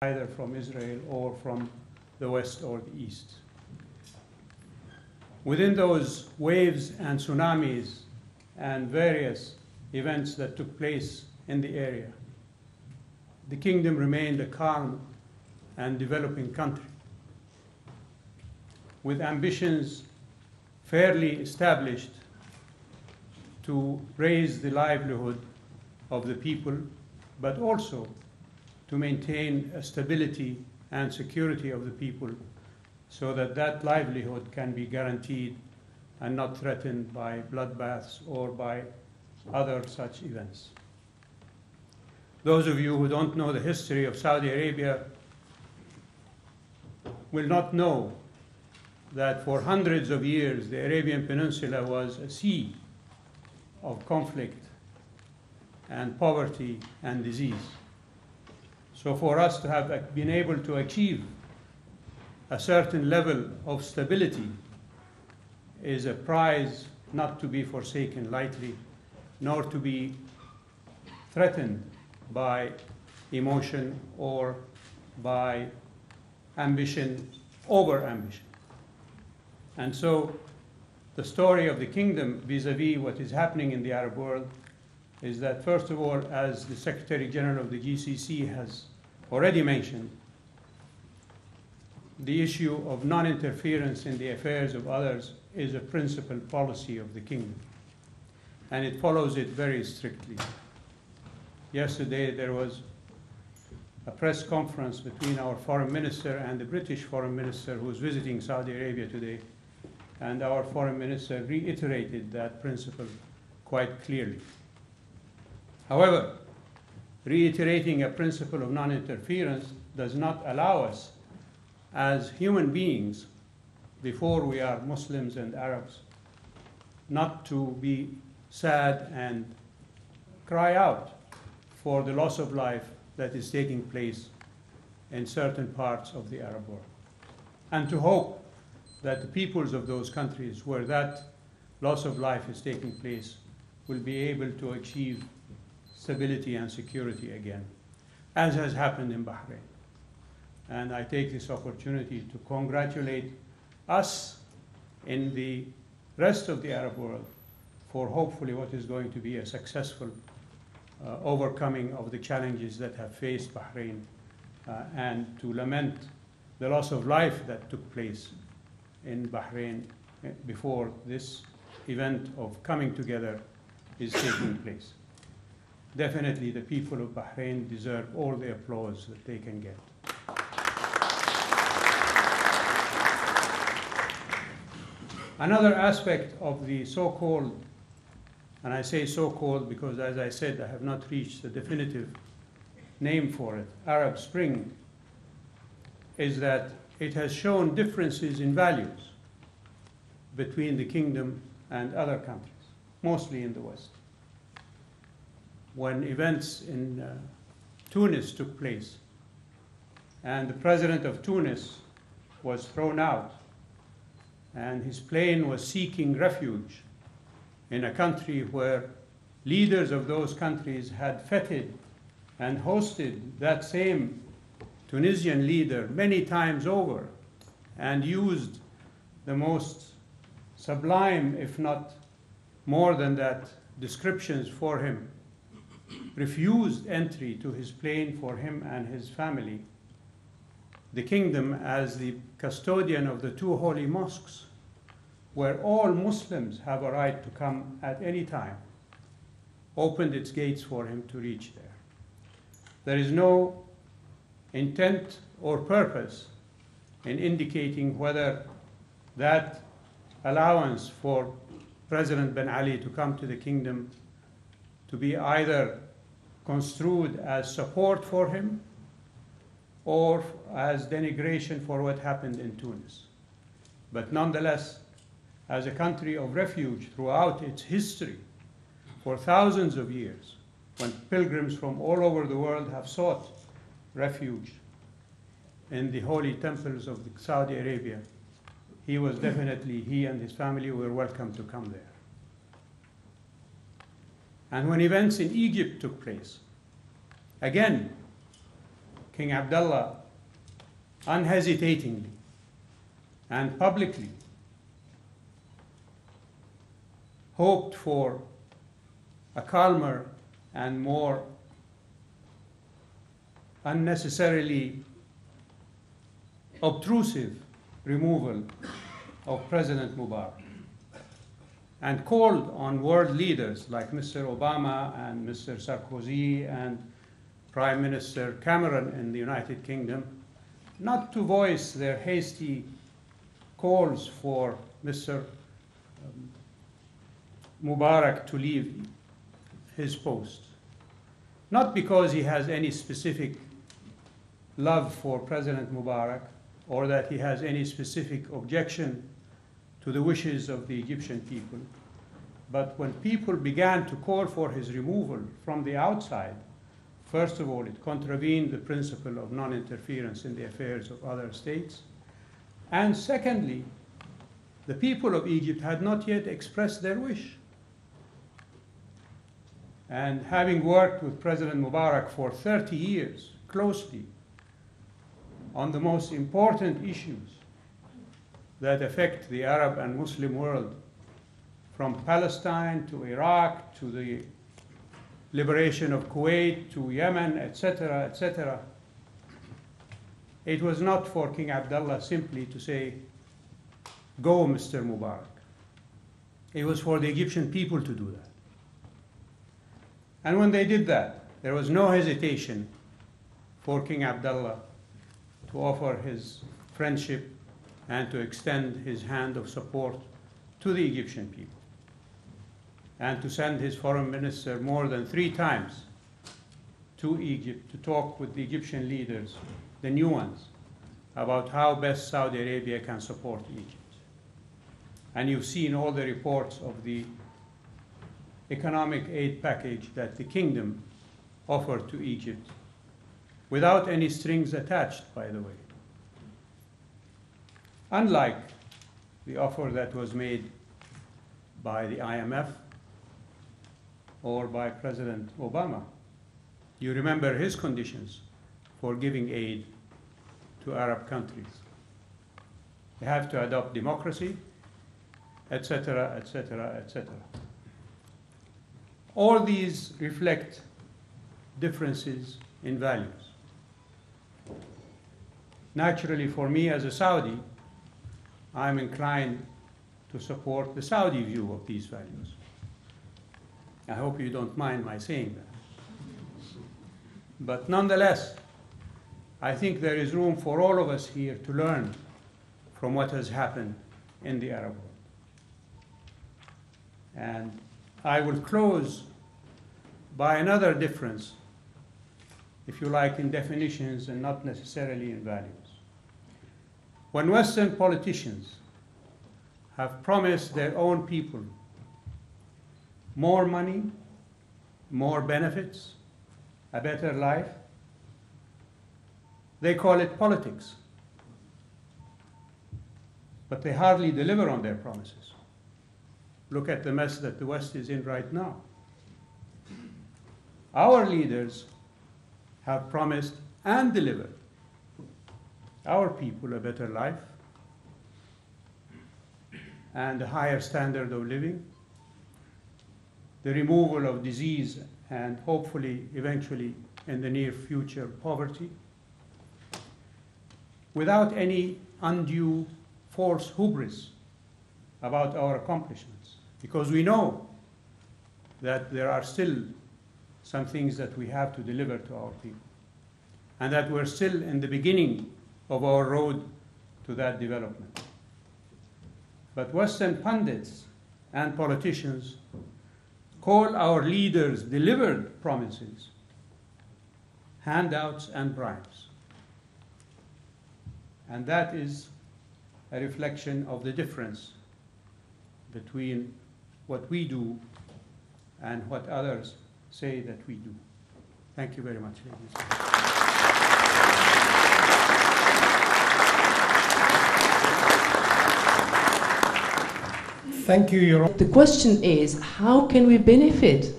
either from Israel or from the West or the East. Within those waves and tsunamis and various events that took place in the area, the kingdom remained a calm and developing country with ambitions fairly established to raise the livelihood of the people, but also to maintain a stability and security of the people so that that livelihood can be guaranteed and not threatened by bloodbaths or by other such events. Those of you who don't know the history of Saudi Arabia will not know that for hundreds of years the Arabian Peninsula was a sea of conflict and poverty and disease. So for us to have been able to achieve a certain level of stability is a prize not to be forsaken lightly, nor to be threatened by emotion or by ambition, over-ambition. And so the story of the kingdom vis-à-vis what is happening in the Arab world is that, first of all, as the Secretary General of the GCC has already mentioned, the issue of non-interference in the affairs of others is a principal policy of the kingdom, and it follows it very strictly. Yesterday there was a press conference between our foreign minister and the British foreign minister who is visiting Saudi Arabia today, and our foreign minister reiterated that principle quite clearly. However, reiterating a principle of non-interference does not allow us as human beings, before we are Muslims and Arabs, not to be sad and cry out for the loss of life that is taking place in certain parts of the Arab world, and to hope that the peoples of those countries where that loss of life is taking place will be able to achieve stability and security again, as has happened in Bahrain. And I take this opportunity to congratulate us in the rest of the Arab world for hopefully what is going to be a successful overcoming of the challenges that have faced Bahrain, and to lament the loss of life that took place in Bahrain before this event of coming together is taking place. Definitely the people of Bahrain deserve all the applause that they can get. Another aspect of the so-called, and I say so-called because, as I said, I have not reached a definitive name for it, Arab Spring, is that it has shown differences in values between the kingdom and other countries, mostly in the West. When events in Tunis took place and the president of Tunis was thrown out and his plane was seeking refuge in a country where leaders of those countries had feted and hosted that same Tunisian leader many times over and used the most sublime, if not more than that, descriptions for him, refused entry to his plane for him and his family. The kingdom, as the custodian of the two holy mosques, where all Muslims have a right to come at any time, opened its gates for him to reach there. There is no intent or purpose in indicating whether that allowance for President Ben Ali to come to the kingdom to be either construed as support for him or as denigration for what happened in Tunis. But nonetheless, as a country of refuge throughout its history for thousands of years, when pilgrims from all over the world have sought refuge in the holy temples of Saudi Arabia, he and his family were welcome to come there. And when events in Egypt took place, again, King Abdullah unhesitatingly and publicly hoped for a calmer and more unnecessarily obtrusive removal of President Mubarak, and called on world leaders like Mr. Obama and Mr. Sarkozy and Prime Minister Cameron in the United Kingdom not to voice their hasty calls for Mr. Mubarak to leave his post. Not because he has any specific love for President Mubarak or that he has any specific objection to the wishes of the Egyptian people, but when people began to call for his removal from the outside, first of all, it contravened the principle of non-interference in the affairs of other states. And secondly, the people of Egypt had not yet expressed their wish. And having worked with President Mubarak for 30 years closely on the most important issues that affect the Arab and Muslim world, from Palestine to Iraq to the liberation of Kuwait to Yemen, etc., etc., it was not for King Abdullah simply to say, "Go, Mr. Mubarak." It was for the Egyptian people to do that. And when they did that, there was no hesitation for King Abdullah to offer his friendship and to extend his hand of support to the Egyptian people, and to send his foreign minister more than 3 times to Egypt to talk with the Egyptian leaders, the new ones, about how best Saudi Arabia can support Egypt. And you've seen all the reports of the economic aid package that the kingdom offered to Egypt, without any strings attached, by the way. Unlike the offer that was made by the IMF or by President Obama. You remember his conditions for giving aid to Arab countries. They have to adopt democracy, etc., etc., etc. All these reflect differences in values. Naturally, for me as a Saudi, I'm inclined to support the Saudi view of these values. I hope you don't mind my saying that. But nonetheless, I think there is room for all of us here to learn from what has happened in the Arab world. And I will close by another difference, if you like, in definitions and not necessarily in values. When Western politicians have promised their own people more money, more benefits, a better life, they call it politics. But they hardly deliver on their promises. Look at the mess that the West is in right now. Our leaders have promised and delivered our people a better life and a higher standard of living, the removal of disease and hopefully, eventually, in the near future, poverty, without any undue false hubris about our accomplishments. Because we know that there are still some things that we have to deliver to our people, and that we're still in the beginning of our road to that development. But Western pundits and politicians call our leaders' delivered promises handouts and bribes. And that is a reflection of the difference between what we do and what others say that we do. Thank you very much, ladies. Thank you, Your Honor. The question is, how can we benefit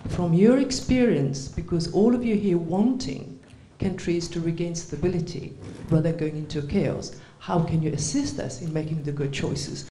from your experience? Because all of you here wanting countries to regain stability rather than going into chaos? How can you assist us in making the good choices?